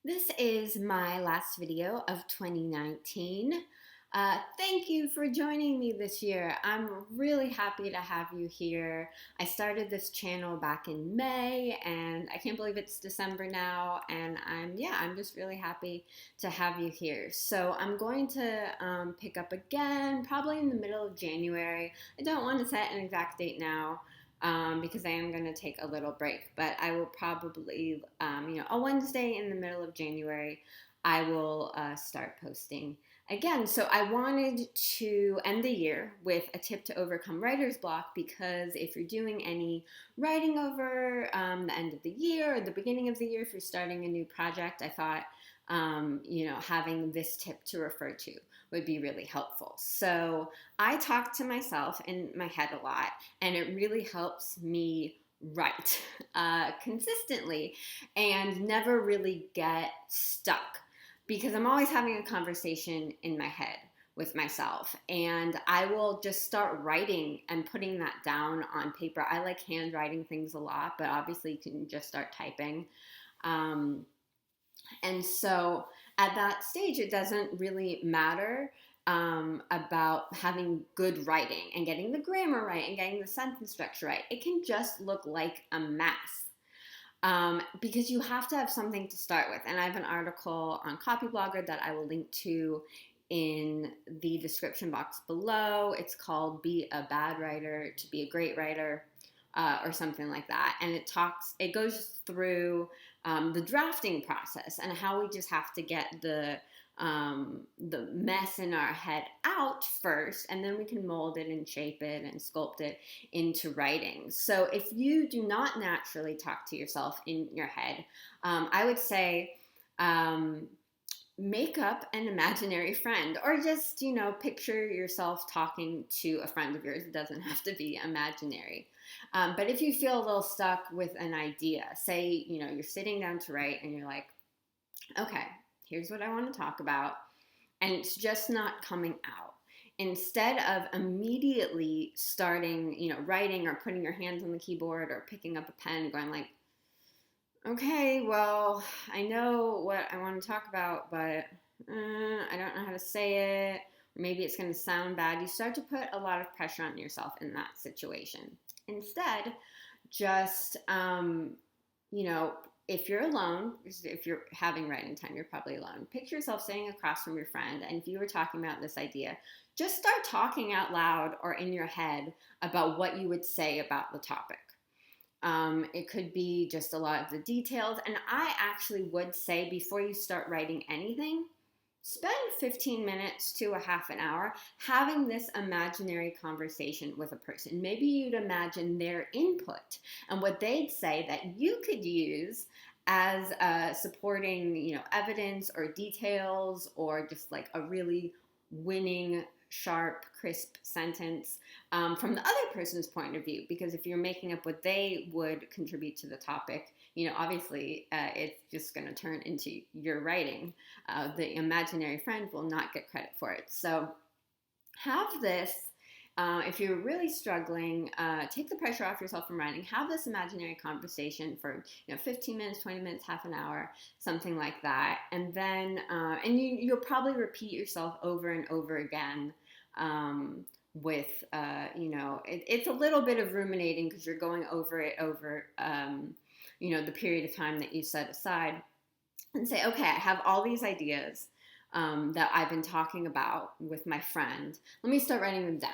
This is my last video of 2019. Thank you for joining me this year. I'm really happy to have you here. I started this channel back in May and I can't believe it's December now, and I'm just really happy to have you here. So I'm going to pick up again probably in the middle of January. I don't want to set an exact date now. Because I am going to take a little break. But I will probably, a Wednesday in the middle of January, I will start posting again. So I wanted to end the year with a tip to overcome writer's block, because if you're doing any writing over the end of the year or the beginning of the year, if you're starting a new project, I thought, having this tip to refer to would be really helpful. So I talk to myself in my head a lot, and it really helps me write consistently and never really get stuck, because I'm always having a conversation in my head with myself, and I will just start writing and putting that down on paper. I like handwriting things a lot, but obviously you can just start typing. And so at that stage, it doesn't really matter about having good writing and getting the grammar right and getting the sentence structure right. It can just look like a mess. Because you have to have something to start with. And I have an article on Copyblogger that I will link to in the description box below. It's called Be a Bad Writer to Be a Great Writer, or something like that. And it goes through the drafting process and how we just have to get the mess in our head out first, and then we can mold it and shape it and sculpt it into writing. So if you do not naturally talk to yourself in your head, I would say make up an imaginary friend, or just, picture yourself talking to a friend of yours. It doesn't have to be imaginary. But if you feel a little stuck with an idea, say, you're sitting down to write and you're like, okay, here's what I want to talk about, and it's just not coming out. Instead of immediately starting, writing or putting your hands on the keyboard or picking up a pen and going like, okay, well, I know what I want to talk about, but I don't know how to say it, or maybe it's going to sound bad. You start to put a lot of pressure on yourself in that situation. Instead, just, if you're alone, if you're having writing time, you're probably alone. Picture yourself sitting across from your friend, and if you were talking about this idea, just start talking out loud or in your head about what you would say about the topic. It could be just a lot of the details. And I actually would say, before you start writing anything, spend 15 minutes to a half an hour having this imaginary conversation with a person. Maybe you'd imagine their input and what they'd say that you could use as supporting, evidence or details, or just like a really winning, sharp, crisp sentence from the other person's point of view. Because if you're making up what they would contribute to the topic, obviously it's just going to turn into your writing. The imaginary friend will not get credit for it. So have this, if you're really struggling, take the pressure off yourself from writing. Have this imaginary conversation for 15 minutes, 20 minutes, half an hour, something like that. And then, you'll probably repeat yourself over and over again with, it's a little bit of ruminating, because you're going over it over, the period of time that you set aside, and say, okay, I have all these ideas that I've been talking about with my friend. Let me start writing them down.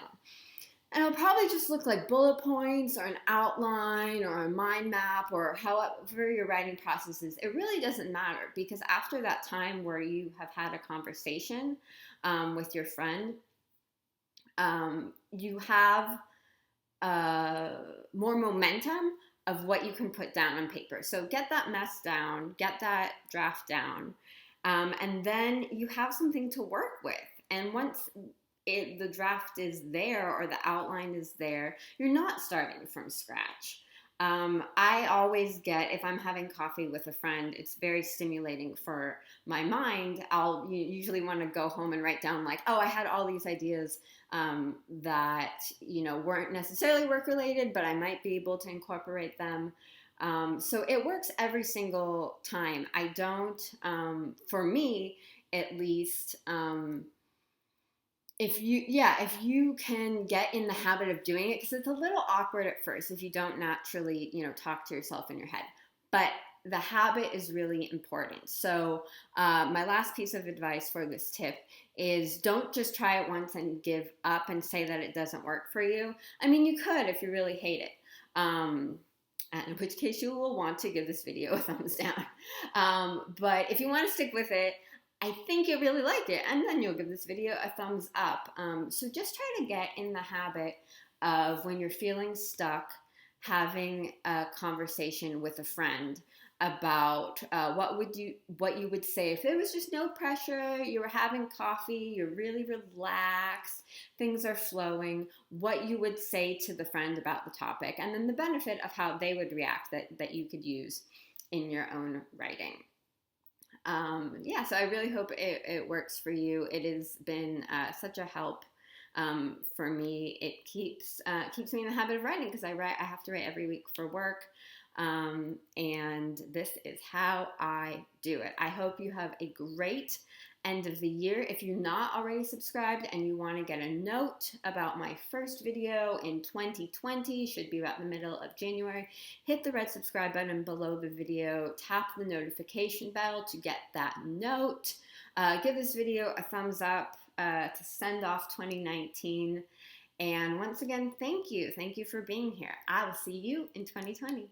And it'll probably just look like bullet points or an outline or a mind map, or however your writing process is. It really doesn't matter, because after that time where you have had a conversation with your friend, you have more momentum of what you can put down on paper. So get that mess down, get that draft down, and then you have something to work with. And once the draft is there or the outline is there, you're not starting from scratch. I always get, if I'm having coffee with a friend, it's very stimulating for my mind. I'll usually want to go home and write down like, oh, I had all these ideas that, weren't necessarily work related, but I might be able to incorporate them. So it works every single time. I don't, for me at least, if you can get in the habit of doing it, because it's a little awkward at first if you don't naturally, talk to yourself in your head. But the habit is really important. So my last piece of advice for this tip is don't just try it once and give up and say that it doesn't work for you. I mean, you could if you really hate it. In which case you will want to give this video a thumbs down. But if you want to stick with it, I think you'll really like it, and then you'll give this video a thumbs up. So just try to get in the habit of, when you're feeling stuck, having a conversation with a friend about what you would say if there was just no pressure, you were having coffee, you're really relaxed, things are flowing, what you would say to the friend about the topic, and then the benefit of how they would react that you could use in your own writing. So I really hope it works for you. It has been such a help for me. It keeps me in the habit of writing, because I have to write every week for work. And this is how I do it. I hope you have a great end of the year. If you're not already subscribed and you want to get a note about my first video in 2020, should be about the middle of January, hit the red subscribe button below the video, tap the notification bell to get that note. Give this video a thumbs up to send off 2019. And once again, thank you. Thank you for being here. I will see you in 2020.